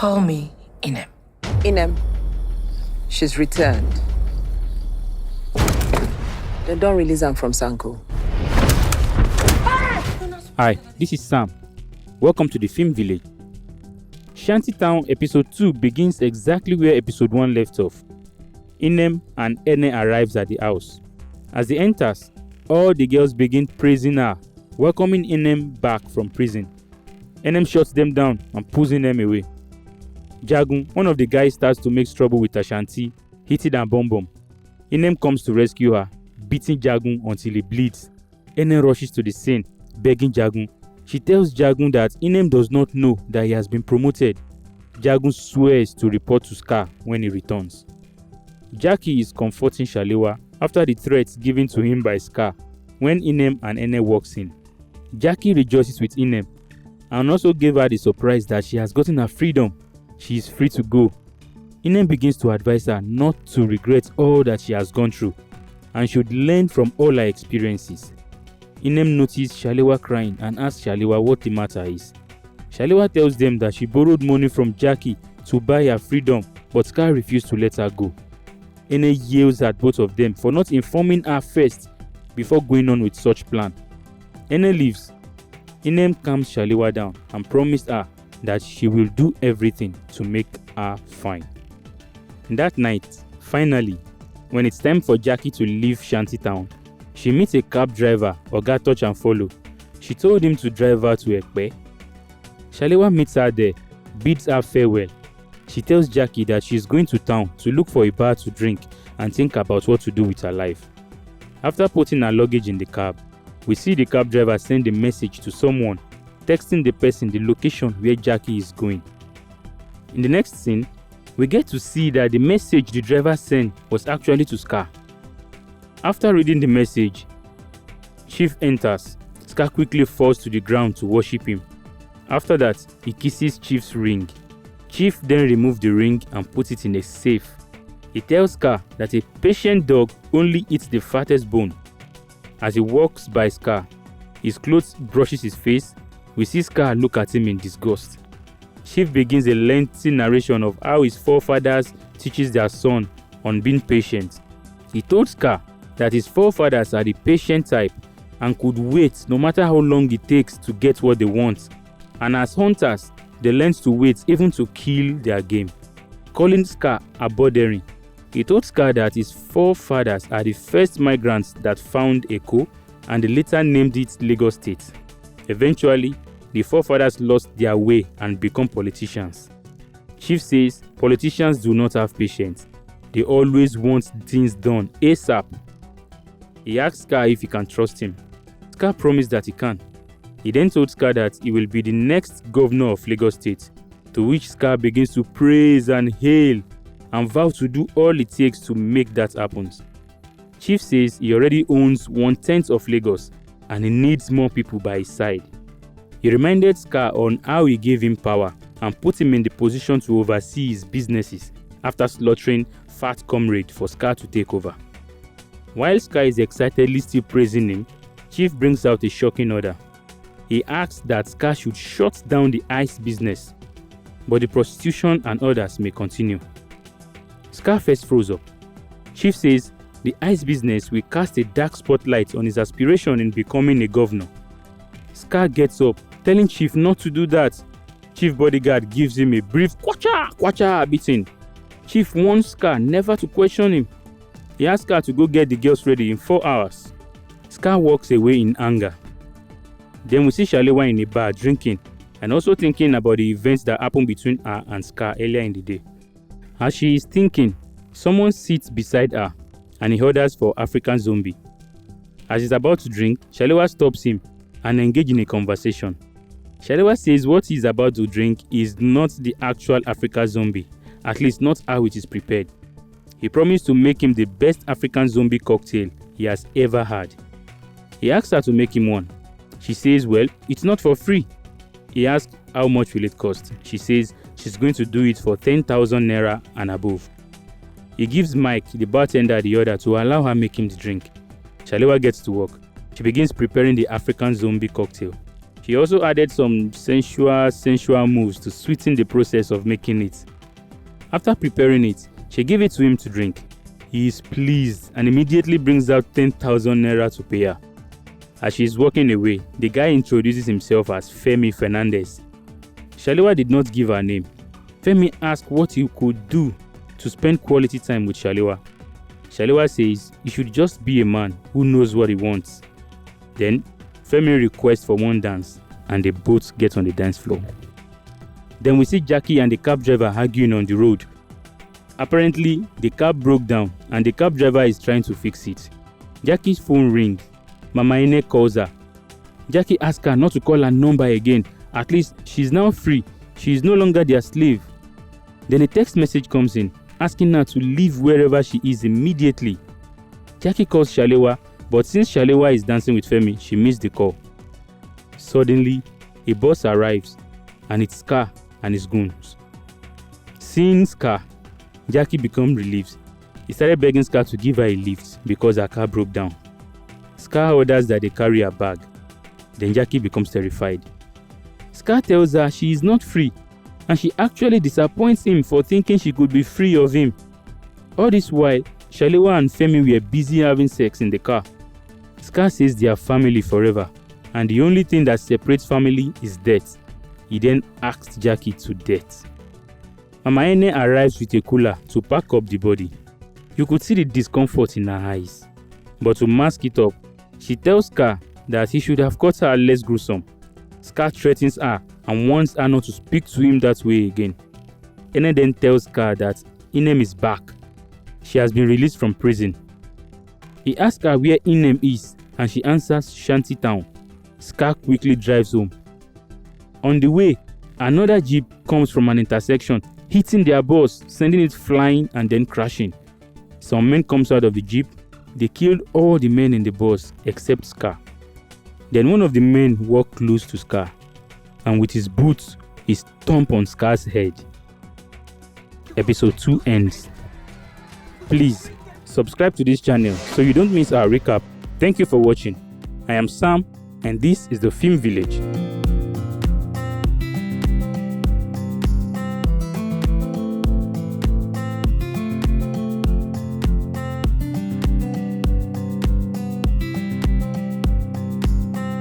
Call me Inem. Inem, she's returned. Then don't release her from Sanko. Hi, this is Sam. Welcome to the Film Village. Shanty Town episode 2 begins exactly where episode 1 left off. Inem and Ene arrives at the house. As he enters, all the girls begin praising her, welcoming Inem back from prison. Inem shuts them down and pulls Inem away. Jagun, one of the guys, starts to make trouble with Ashanti, hitting her bum. Inem comes to rescue her, beating Jagun until he bleeds. Inem rushes to the scene, begging Jagun. She tells Jagun that Inem does not know that he has been promoted. Jagun swears to report to Scar when he returns. Jackie is comforting Shalewa after the threats given to him by Scar when Inem and Ene walks in. Jackie rejoices with Inem and also gave her the surprise that she has gotten her freedom. She is free to go. Inem begins to advise her not to regret all that she has gone through and should learn from all her experiences. Inem notices Shalewa crying and asks Shalewa what the matter is. Shalewa tells them that she borrowed money from Jackie to buy her freedom, but Scar refused to let her go. Ene yells at both of them for not informing her first before going on with such plan. Ene leaves. Inem calms Shalewa down and promised her that she will do everything to make her fine. That night, finally, when it's time for Jackie to leave Shanty Town, she meets a cab driver, Oga Touch and Follow. She told him to drive her to Ekpe. Shalewa meets her there, bids her farewell. She tells Jackie that she is going to town to look for a bar to drink and think about what to do with her life. After putting her luggage in the cab, we see the cab driver send a message to someone, texting the person the location where Jackie is going. In the next scene, we get to see that the message the driver sent was actually to Scar. After reading the message, Chief enters. Scar quickly falls to the ground to worship him. After that, he kisses Chief's ring. Chief then removes the ring and puts it in a safe. He tells Scar that a patient dog only eats the fattest bone. As he walks by Scar, his clothes brushes his face. We see Scar look at him in disgust. Chief begins a lengthy narration of how his forefathers teaches their son on being patient. He told Scar that his forefathers are the patient type and could wait no matter how long it takes to get what they want. And as hunters, they learn to wait even to kill their game. Calling Scar abordering, he told Scar that his forefathers are the first migrants that found Eko and they later named it Lagos State. Eventually, the forefathers lost their way and become politicians. Chief says politicians do not have patience. They always want things done ASAP. He asked Scar if he can trust him. Scar promised that he can. He then told Scar that he will be the next governor of Lagos State, to which Scar begins to praise and hail and vow to do all it takes to make that happen. Chief says he already owns 1/10 of Lagos and he needs more people by his side. He reminded Scar on how he gave him power and put him in the position to oversee his businesses after slaughtering Fat Comrade for Scar to take over. While Scar is excitedly still praising him, Chief brings out a shocking order. He asks that Scar should shut down the ice business, but the prostitution and others may continue. Scar first froze up. Chief says the ice business will cast a dark spotlight on his aspiration in becoming a governor. Scar gets up, telling Chief not to do that. Chief bodyguard gives him a brief kwacha beating. Chief warns Scar never to question him. He asks Scar to go get the girls ready in 4 hours. Scar walks away in anger. Then we see Shalewa in a bar drinking and also thinking about the events that happened between her and Scar earlier in the day. As she is thinking, someone sits beside her and he orders for African zombie. As he's about to drink, Shalewa stops him and engages in a conversation. Shalewa says what he's about to drink is not the actual African zombie, at least not how it is prepared. He promised to make him the best African zombie cocktail he has ever had. He asks her to make him one. She says, well, it's not for free. He asks how much will it cost. She says she's going to do it for 10,000 naira and above. He gives Mike, the bartender, the order to allow her make him the drink. Shalewa gets to work. She begins preparing the African zombie cocktail. She also added some sensual moves to sweeten the process of making it. After preparing it, she gave it to him to drink. He is pleased and immediately brings out 10,000 naira to pay her. As she is walking away, the guy introduces himself as Femi Fernandez. Shalewa did not give her name. Femi asked what he could do to spend quality time with Shalewa. Shalewa says he should just be a man who knows what he wants. Then, Femi requests for one dance and they both get on the dance floor. Then we see Jackie and the cab driver arguing on the road. Apparently, the cab broke down and the cab driver is trying to fix it. Jackie's phone rings. Mama Ine calls her. Jackie asks her not to call her number again. At least she's now free. She is no longer their slave. Then a text message comes in asking her to leave wherever she is immediately. Jackie calls Shalewa, but since Shalewa is dancing with Femi, she missed the call. Suddenly, a bus arrives and it's Scar and his goons. Seeing Scar, Jackie becomes relieved. He started begging Scar to give her a lift because her car broke down. Scar orders that they carry her bag. Then Jackie becomes terrified. Scar tells her she is not free, and she actually disappoints him for thinking she could be free of him. All this while, Shalewa and Femi were busy having sex in the car. Scar says they are family forever, and the only thing that separates family is death. He then asks Jackie to death. Mama Ene arrives with a cooler to pack up the body. You could see the discomfort in her eyes. But to mask it up, she tells Scar that he should have cut her less gruesome. Scar threatens her and warns her not to speak to him that way again. Ene then tells Scar that Inem is back. She has been released from prison. He asks her where Inem is and she answers Shanty Town. Scar quickly drives home. On the way, another jeep comes from an intersection, hitting their bus, sending it flying and then crashing. Some men comes out of the jeep. They killed all the men in the bus except Scar. Then one of the men walked close to Scar, and with his boots, he stomped on Scar's head. Episode 2 ends. Please subscribe to this channel so you don't miss our recap. Thank you for watching. I am Sam, and this is the Film Village.